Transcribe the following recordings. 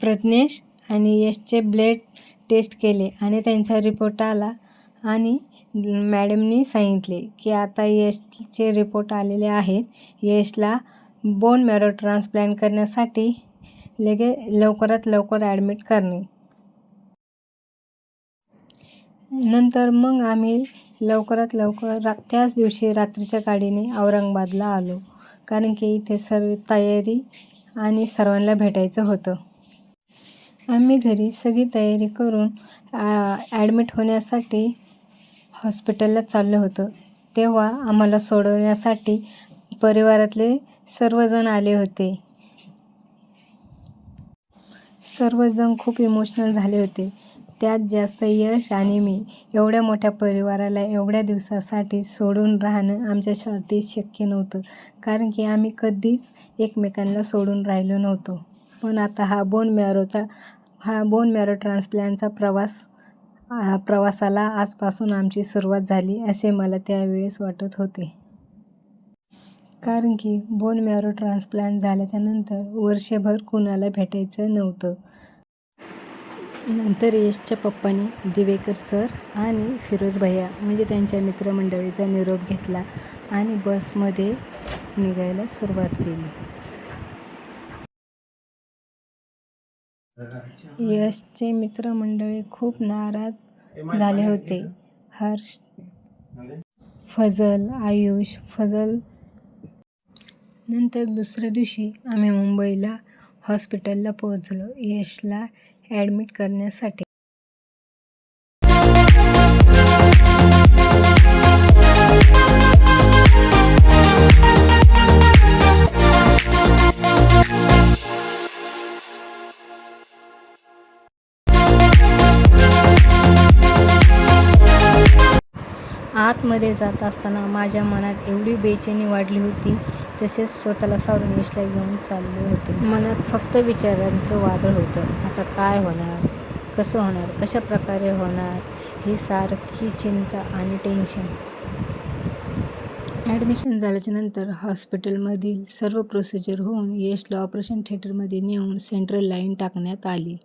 प्रज्ञेश आणि यशचे blood taste केले आणि त्यांचा रिपोर्ट आला आणि मॅडमनी सांगितले की आता यशचे रिपोर्ट आलेले आहेत. यशला बोन मॅरो ट्रान्सप्लांट करण्यासाठी लवकरात लवकर ॲडमिट करणे. नंतर मग आम्ही लवकरात लवकर त्याच दिवशी रात्रीच्या गाडीने औरंगाबादला आलो, कारण की इथे सर्व तयारी आणि सर्वांना भेटायचं होतं. आम्ही घरी सगळी तयारी करून ॲडमिट होण्यासाठी हॉस्पिटलला चाललो होतो. तेव्हा आम्हाला सोडवण्यासाठी परिवारातले सर्वजण आले होते. सर्वजण खूप इमोशनल झाले होते. त्यात जास्त यश आणि मी. एवढ्या मोठ्या परिवाराला एवढ्या दिवसासाठी सोडून राहणं आमच्यासाठी शक्य नव्हतं, कारण की आम्ही कधीच एकमेकांना सोडून राहिलो नव्हतो. पण आता हा बोन मॅरो ट्रान्सप्लांटचा प्रवासाला आजपासून आमची सुरुवात झाली असे मला त्यावेळेस वाटत होते. कारण की बोन मॅरो ट्रान्सप्लांट झाल्याच्या नंतर वर्षभर कुणाला भेटायचं नव्हतं. नंतर यशच्या पप्पांनी दिवेकर सर आणि फिरोज भैया म्हणजे त्यांच्या मित्रमंडळीचा निरोप घेतला आणि बसमध्ये निघायला सुरुवात केली. यशचे मित्रमंडळी खूप नाराज झाले होते. हर्ष, फजल, आयुष, फजल. नंतर दुसऱ्या दिवशी आम्ही मुंबईला हॉस्पिटलला पोहोचलो यशला ॲडमिट करण्यासाठी. आतमध्ये जात असताना माझ्या मनात एवढी बेचैनी वाढली होती. तसेच स्वतःला सावरून यशला घेऊन चालले होते. मनात फक्त विचारांचं वादळ होतं. आता काय होणार, कसं होणार, कशा प्रकारे होणार, ही सारखी चिंता आणि टेन्शन. ॲडमिशन झाल्याच्या नंतर हॉस्पिटलमधील सर्व प्रोसिजर होऊन यशला ऑपरेशन थिएटरमध्ये नेऊन सेंट्रल लाईन टाकण्यात आली.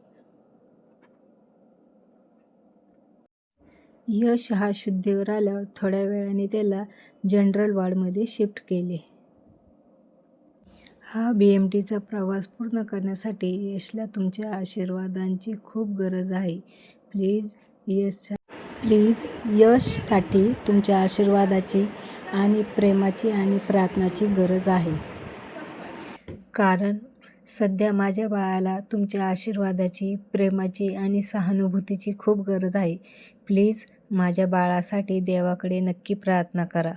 यश हा शुद्धीवर आल्यावर थोड्या वेळाने त्याला जनरल वॉर्डमध्ये शिफ्ट केले. हा BMTचा प्रवास पूर्ण करण्यासाठी यशला तुमच्या आशीर्वादांची खूप गरज आहे. प्लीज यशसाठी तुमच्या आशीर्वादाची आणि प्रेमाची आणि प्रार्थनाची गरज आहे. कारण सध्या माझ्या बाळाला तुमच्या आशीर्वादाची, प्रेमाची आणि सहानुभूतीची खूप गरज आहे. प्लीज माझ्या बाळासाठी देवाकडे नक्की प्रार्थना करा.